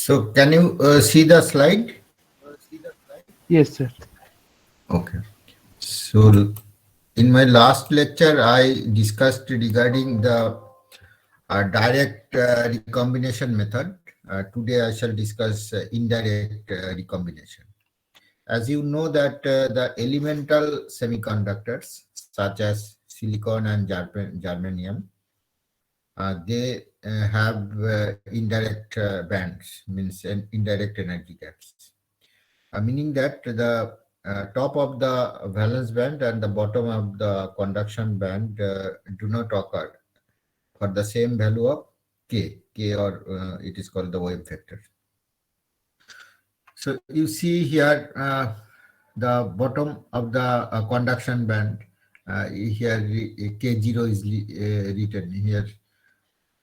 So can you see the slide? Yes, sir. Okay. So in my last lecture, I discussed regarding the direct recombination method. Today I shall discuss indirect recombination. As you know that the elemental semiconductors such as silicon and germanium, they have indirect bands, means indirect energy gaps. Meaning that the top of the valence band and the bottom of the conduction band do not occur for the same value of k, or it is called the wave vector. So you see here the bottom of the conduction band, here k0 is written here.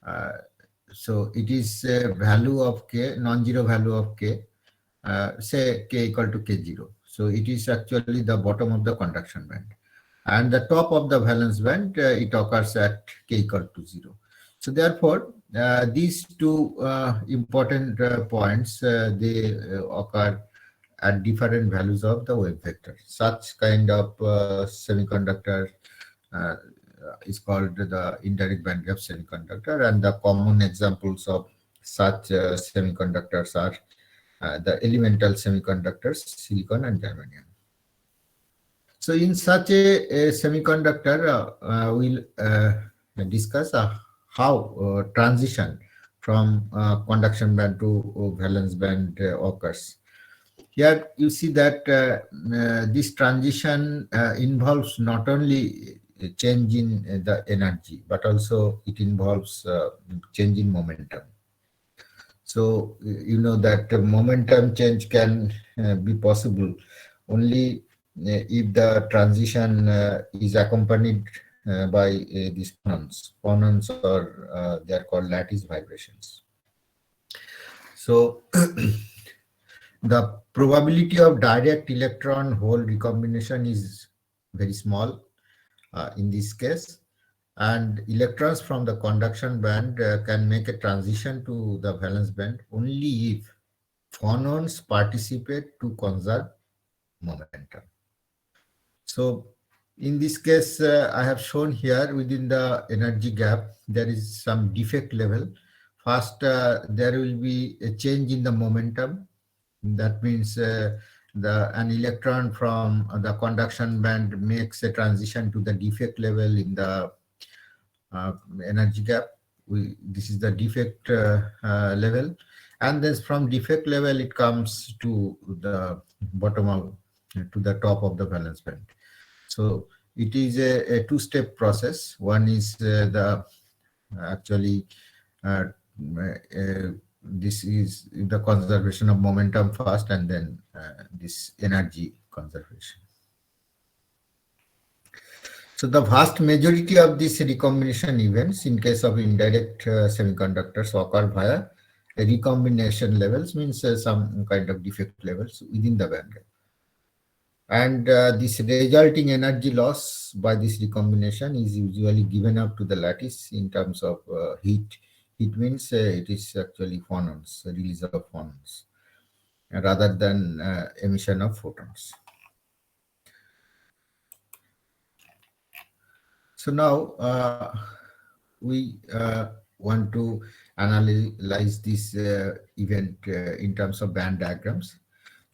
Uh, so it is a value of k, non-zero value of k, say k equal to k0. So it is actually the bottom of the conduction band. And the top of the valence band, it occurs at k equal to 0. So therefore, these two important points, they occur at different values of the wave vector. Such kind of semiconductor uh, is called the indirect band gap semiconductor, and the common examples of such semiconductors are the elemental semiconductors, silicon and germanium. So in such a semiconductor, we'll discuss how transition from conduction band to valence band occurs. Here you see that this transition involves not only a change in the energy, but also it involves change in momentum. So you know that momentum change can be possible only if the transition is accompanied by these phonons. Phonons are they are called lattice vibrations. So the probability of direct electron hole recombination is very small in this case, and electrons from the conduction band can make a transition to the valence band only if phonons participate to conserve momentum. So in this case, I have shown here within the energy gap, there is some defect level. First, there will be a change in the momentum. That means an electron from the conduction band makes a transition to the defect level in the energy gap. This is the defect level, and then from defect level it comes to the bottom of to the top of the valence band. So it is a two-step process. One is the actually uh, this is the conservation of momentum first, and then this energy conservation. So the vast majority of these recombination events in case of indirect semiconductors occur via recombination levels, means some kind of defect levels within the band gap. And this resulting energy loss by this recombination is usually given up to the lattice in terms of heat. Heat means it is actually phonons, release of phonons, rather than emission of photons. So now we want to analyze this event in terms of band diagrams.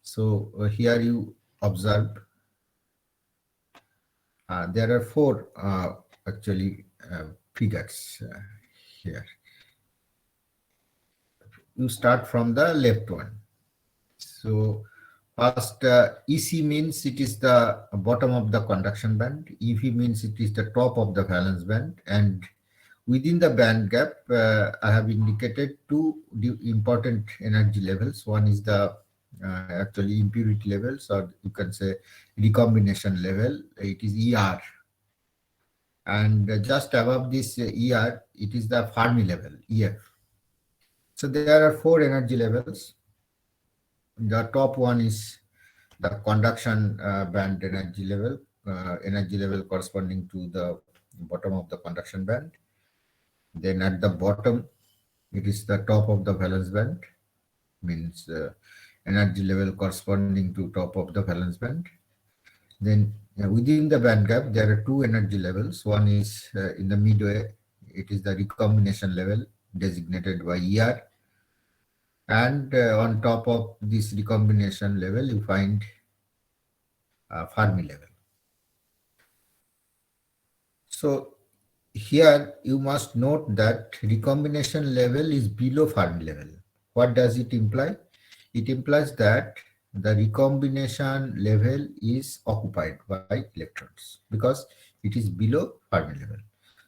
So here you observe there are four actually figures here. You start from the left one. So first, EC means it is the bottom of the conduction band. EV means it is the top of the valence band. And within the band gap, I have indicated two important energy levels. One is the actually impurity levels, or you can say recombination level. It is ER. And just above this ER, it is the Fermi level, EF. So there are four energy levels. The top one is the conduction band energy level corresponding to the bottom of the conduction band. Then at the bottom, it is the top of the valence band. means energy level corresponding to top of the valence band. Then within the band gap, there are two energy levels. One is in the midway, it is the recombination level designated by ER. And on top of this recombination level, you find Fermi level. So here you must note that recombination level is below Fermi level. What does it imply? It implies that the recombination level is occupied by electrons because it is below Fermi level.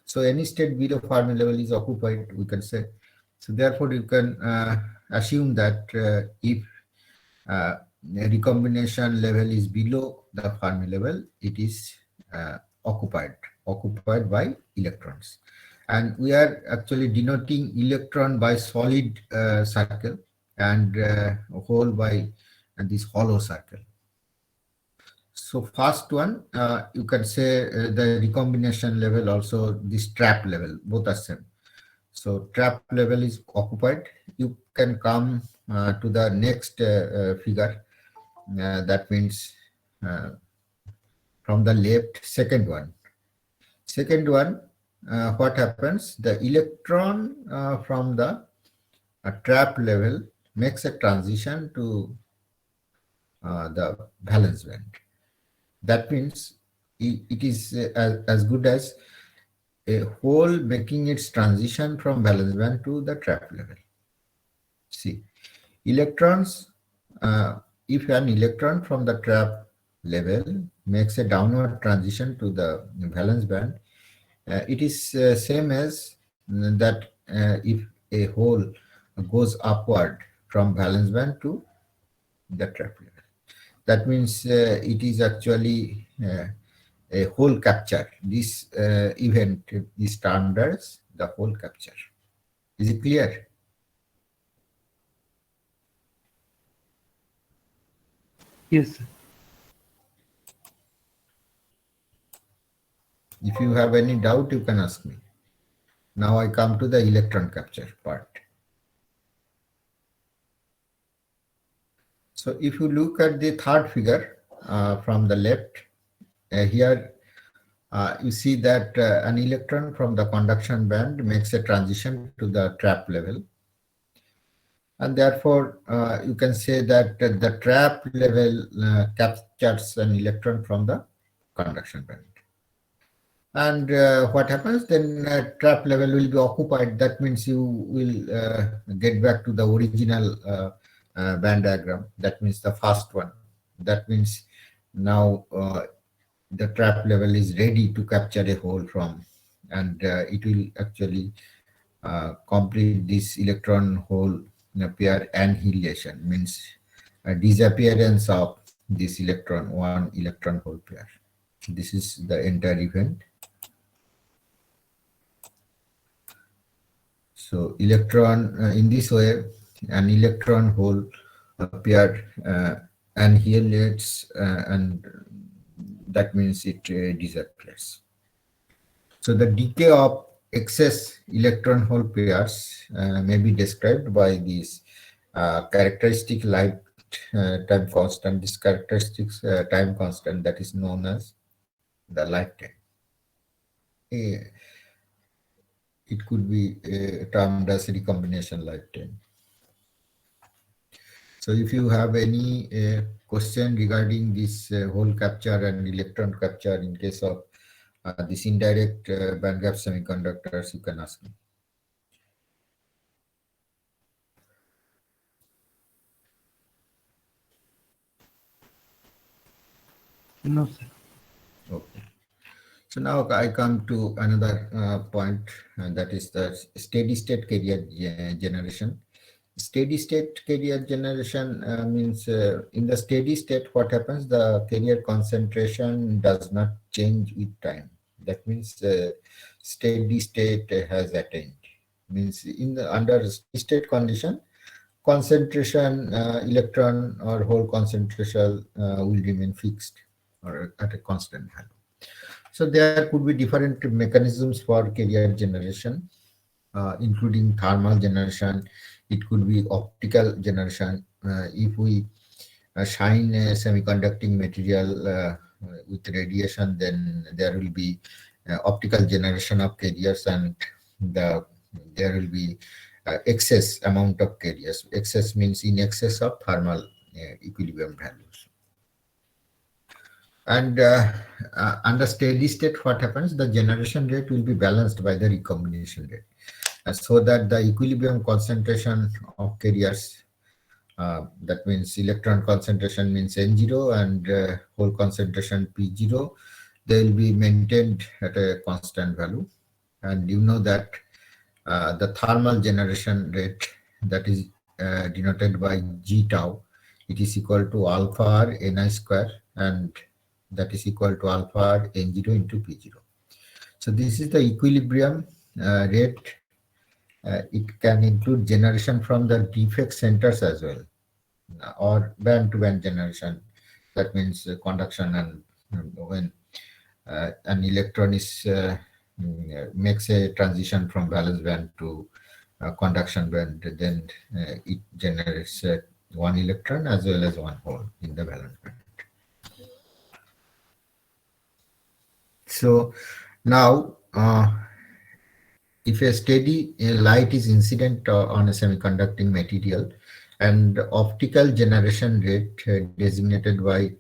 So any state below Fermi level is occupied, we can say. So therefore, you can assume that if recombination level is below the Fermi level, it is occupied by electrons. And we are actually denoting electron by solid circle and hole by this hollow circle. So first one, you can say the recombination level, also this trap level, both are same. So trap level is occupied. You can come to the next figure. That means from the left, second one. Second one, what happens? The electron from the trap level makes a transition to the valence band. That means it is as good as a hole making its transition from valence band to the trap level. See, electrons, if an electron from the trap level makes a downward transition to the valence band, it is same as that if a hole goes upward from valence band to the trap level. That means it is actually a hole capture. This event is termed as the hole capture. Is it clear? Yes, sir. If you have any doubt, you can ask me. Now I come to the electron capture part. So if you look at the third figure from the left, here you see that an electron from the conduction band makes a transition to the trap level. And therefore, you can say that the trap level captures an electron from the conduction band. And what happens then? Trap level will be occupied. That means you will get back to the original band diagram. That means the first one. That means now the trap level is ready to capture a hole from, and it will actually complete this electron hole pair annihilation, means a disappearance of this electron, one electron hole pair. This is the entire event. So electron in this way, an electron hole pair annihilates and that means it disappears. So the decay of excess electron hole pairs may be described by this characteristic life time constant. This characteristics time constant that is known as the lifetime. It could be termed as recombination lifetime. So if you have any question regarding this hole capture and electron capture in case of this indirect band gap semiconductors, you can ask me. No, sir. Okay. So now I come to another point, and that is the steady state carrier generation. Steady state carrier generation means in the steady state, what happens? The carrier concentration does not change with time. That means steady state has attained. Means in the under state condition, concentration, electron or hole concentration will remain fixed or at a constant value. So there could be different mechanisms for carrier generation, including thermal generation, it could be optical generation. If we shine a semiconducting material with radiation, then there will be optical generation of carriers, and there will be excess amount of carriers. Excess means in excess of thermal equilibrium values. And under steady state, what happens? The generation rate will be balanced by the recombination rate, so that the equilibrium concentration of carriers, that means electron concentration means N0 and hole concentration P0, they will be maintained at a constant value. And you know that the thermal generation rate, that is denoted by G tau, it is equal to alpha R Ni square, and that is equal to alpha R N0 into P0. So this is the equilibrium rate. It can include generation from the defect centers as well, or band-to-band generation. That means conduction, and when an electron is makes a transition from valence band to conduction band, then it generates one electron as well as one hole in the valence band. So now, if a steady light is incident on a semiconducting material, and optical generation rate denoted by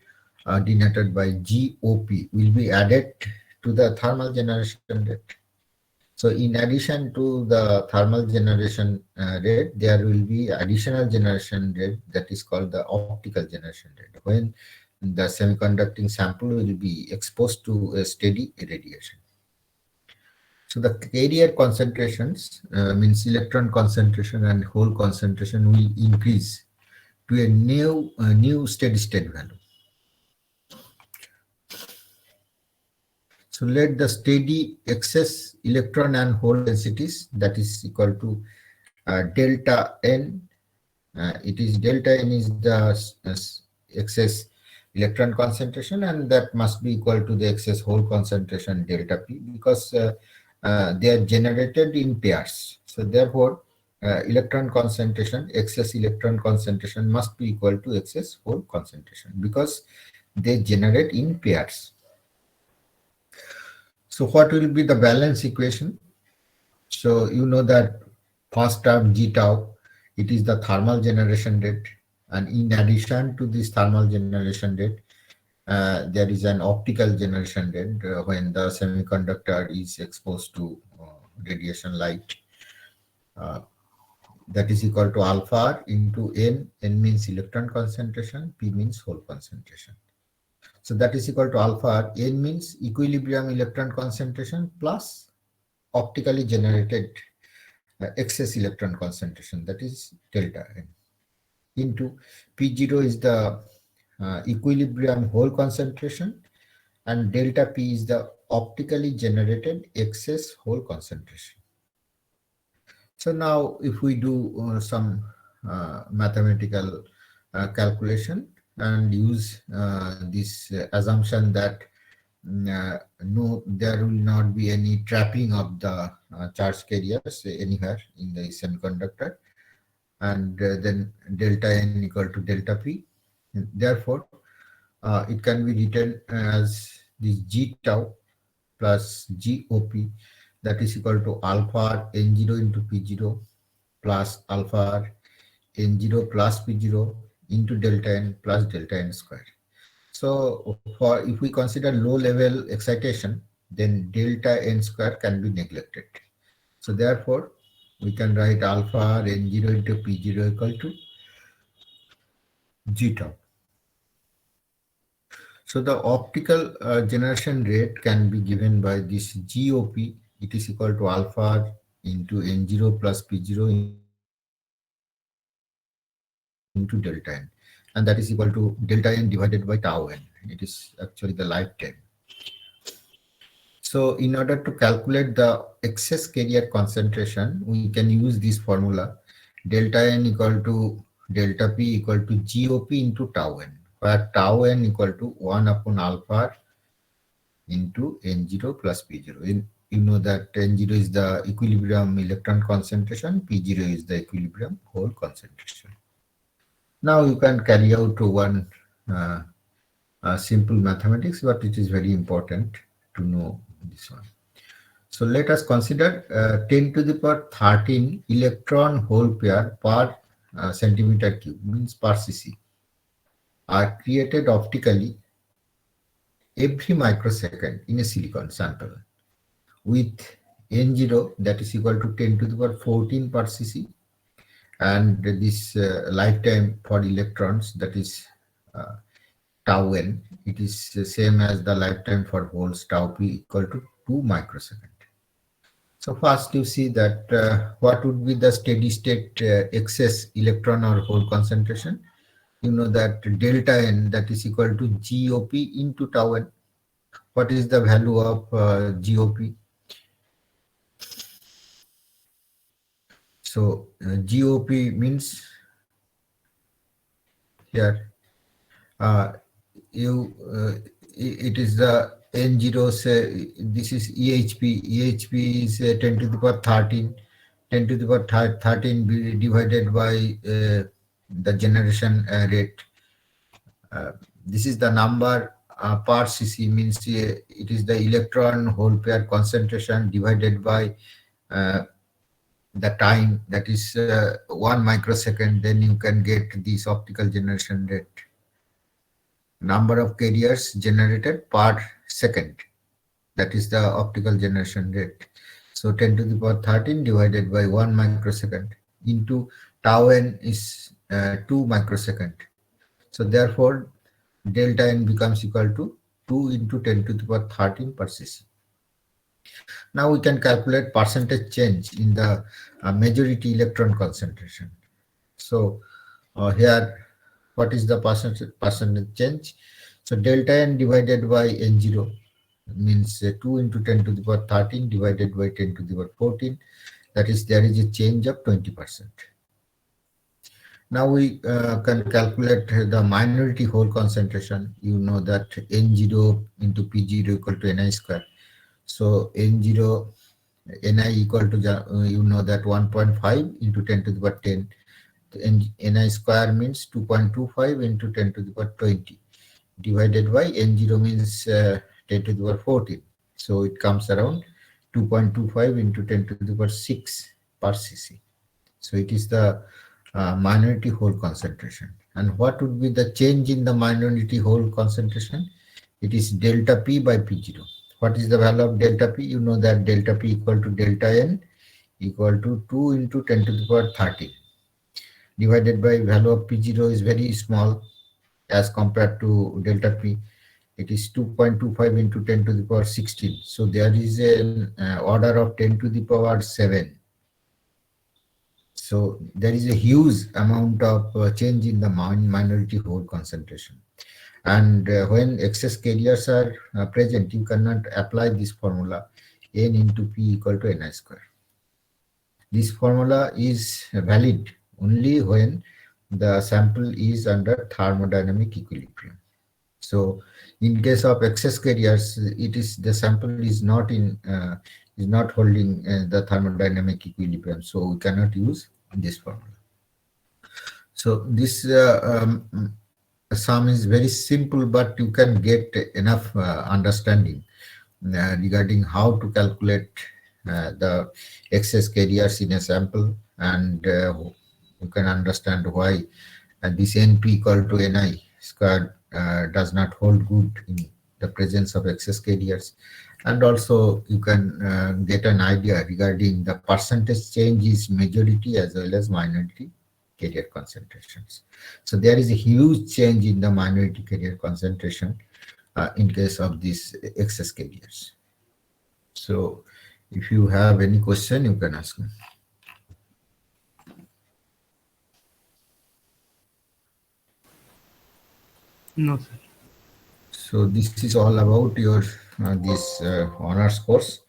GOP will be added to the thermal generation rate. So in addition to the thermal generation rate, there will be additional generation rate that is called the optical generation rate, when the semiconducting sample will be exposed to a steady radiation. So the carrier concentrations, means electron concentration and hole concentration, will increase to a new steady state value. So let the steady excess electron and hole densities, that is equal to delta n. It is delta n is the excess electron concentration, and that must be equal to the excess hole concentration delta p, because they are generated in pairs. So therefore, electron concentration, excess electron concentration must be equal to excess hole concentration, because they generate in pairs. So what will be the balance equation? So you know that first term G tau, it is the thermal generation rate, and in addition to this thermal generation rate, there is an optical generation rate when the semiconductor is exposed to radiation light. That is equal to alpha R into N. N means electron concentration, P means hole concentration. So that is equal to alpha R. N means equilibrium electron concentration plus optically generated excess electron concentration, that is delta N, into P0 is the equilibrium hole concentration, and delta P is the optically generated excess hole concentration. So now if we do some mathematical calculation and use this assumption that no, there will not be any trapping of the charge carriers anywhere in the semiconductor, and then delta N equal to delta P. Therefore, it can be written as this G tau plus GOP, that is equal to alpha R N0 into P0 plus alpha R N0 plus P0 into delta N plus delta N square. So for if we consider low level excitation, then delta N square can be neglected. So therefore, we can write alpha R N0 into P0 equal to G tau. So the optical generation rate can be given by this GOP. It is equal to alpha R into N0 plus P0 into delta N, and that is equal to delta N divided by tau N. It is actually the lifetime. So in order to calculate the excess carrier concentration, we can use this formula, delta N equal to delta P equal to GOP into tau N, where tau N equal to 1 upon alpha R into N0 plus P0. you know that N0 is the equilibrium electron concentration, P0 is the equilibrium hole concentration. Now you can carry out one simple mathematics, but it is very important to know this one. So let us consider 10 to the power 13 electron hole pair per centimeter cube, means per cc, are created optically every microsecond in a silicon sample with N0 that is equal to 10 to the power 14 per cc, and this lifetime for electrons, that is tau n, it is the same as the lifetime for holes, tau p equal to 2 microsecond. So first you see that what would be the steady state excess electron or hole concentration. You know that delta n, that is equal to GOP into tau n. What is the value of GOP? So GOP means here it is the N0, say this is EHP. EHP is 10 to the power 13. 10 to the power 13 divided by the generation rate. This is the number per cc, means it is the electron hole pair concentration divided by the time, that is 1 microsecond. Then you can get this optical generation rate. Number of carriers generated per second, that is the optical generation rate. So 10 to the power 13 divided by 1 microsecond into tau n is 2 microsecond. So therefore delta n becomes equal to 2 into 10 to the power 13 per cc. Now we can calculate percentage change in the majority electron concentration. So here, what is the percentage change? So delta n divided by N0 means 2 into 10 to the power 13 divided by 10 to the power 14. That is, there is a change of 20%. Now we can calculate the minority hole concentration. You know that N0 into P0 equal to Ni square. So N0, Ni equal to, you know that 1.5 into 10 to the power 10. Ni square means 2.25 into 10 to the power 20 divided by N0 means 10 to the power 14. So it comes around 2.25 into 10 to the power 6 per cc. So it is the minority hole concentration. And what would be the change in the minority hole concentration? It is delta P by P0. What is the value of delta P? You know that delta P equal to delta N equal to 2 into 10 to the power 13 divided by value of P0 is very small as compared to delta P. It is 2.25 into 10 to the power 16. So there is an order of 10 to the power 7. So there is a huge amount of change in the minority hole concentration. And when excess carriers are present, you cannot apply this formula N into P equal to Ni square. This formula is valid only when the sample is under thermodynamic equilibrium. So in case of excess carriers, it is the sample is not holding the thermodynamic equilibrium. So we cannot use this formula. So this sum is very simple, but you can get enough understanding regarding how to calculate the excess carriers in a sample, and you can understand why this NP equal to Ni squared does not hold good in the presence of excess carriers. And also you can get an idea regarding the percentage change is majority as well as minority carrier concentrations. So there is a huge change in the minority carrier concentration in case of these excess carriers. So if you have any question, you can ask me. No, sir. So this is all about your this honors course.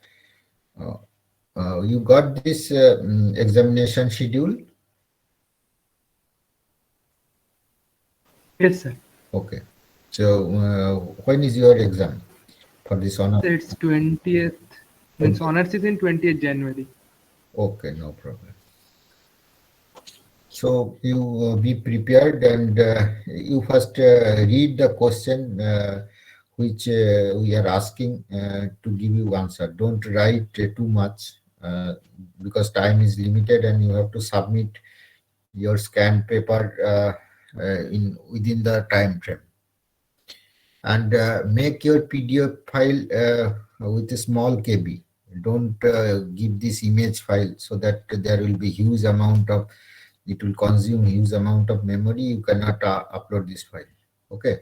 You got this examination schedule? Yes, sir. Okay. So when is your exam for this honor? It's 20th Means honors is in 20th January. Okay, no problem. So you be prepared and you first read the question which we are asking to give you answer. Don't write too much because time is limited and you have to submit your scanned paper in within the time frame. And make your PDF file with a small KB. Don't give this image file so that there will be huge amount of, it will consume huge amount of memory. You cannot upload this file. Okay.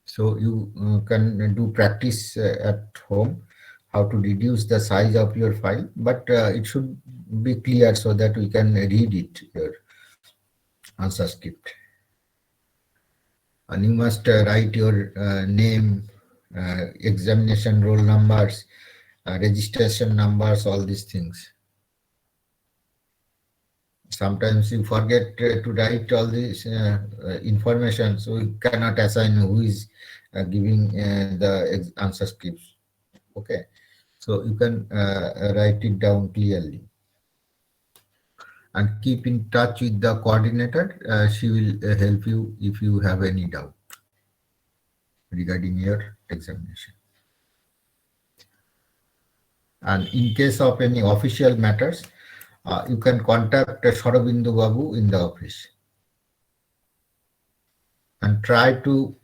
So you can do practice at home how to reduce the size of your file, but it should be clear so that we can read it, your answer script. And you must write your name, examination roll numbers, registration numbers, all these things. Sometimes you forget to write all this information, so you cannot assign who is giving the answer scripts. Okay, so you can write it down clearly. And keep in touch with the coordinator. She will help you if you have any doubt regarding your examination. And in case of any official matters, you can contact Sarabindu Babu in the office. And try to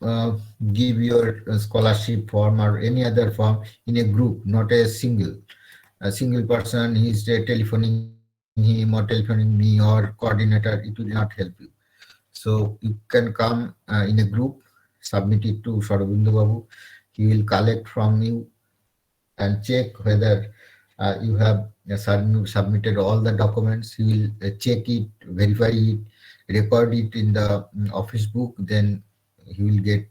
give your scholarship form or any other form in a group, not a single person is telephoning him or telephoning me or coordinator. It will not help you. So you can come in a group, submit it to Sarabindu Babu. He will collect from you and check whether you have submitted all the documents. He will check it, verify it, record it in the office book. Then he will get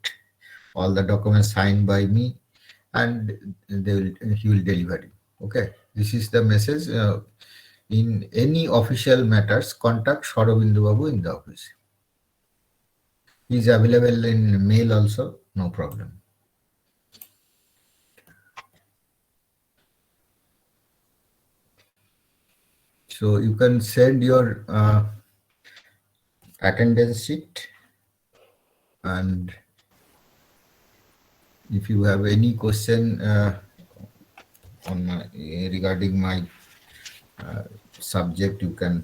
all the documents signed by me, and he will deliver it. Okay, this is the message. In any official matters, contact Sarabindu Babu in the office. He is available in mail also, no problem. So you can send your attendance sheet, and if you have any question on regarding my subject, you can,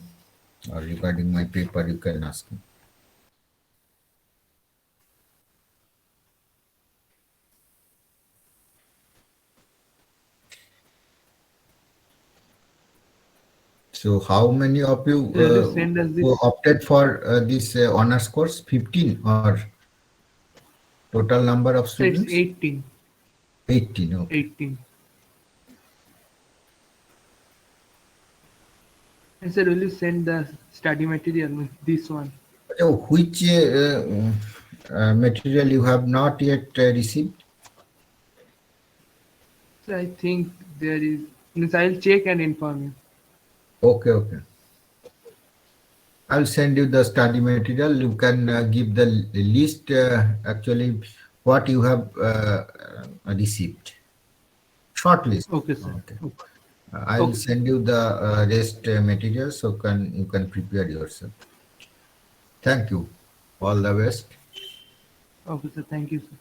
or regarding my paper, you can ask me. So how many of you Send us this. who opted for this honors course? 15 or total number of It's students? 18. 18. Okay. 18. And sir, will you send the study material? This one. So which material you have not yet received? So I think there is. Means I'll check and inform you. Okay, okay. I'll send you the study material. You can give the list, actually, what you have received. Short list. Okay, sir. Okay. Okay. I'll Okay. send you the rest material, so you can prepare yourself. Thank you. All the best. Okay, sir. Thank you, sir.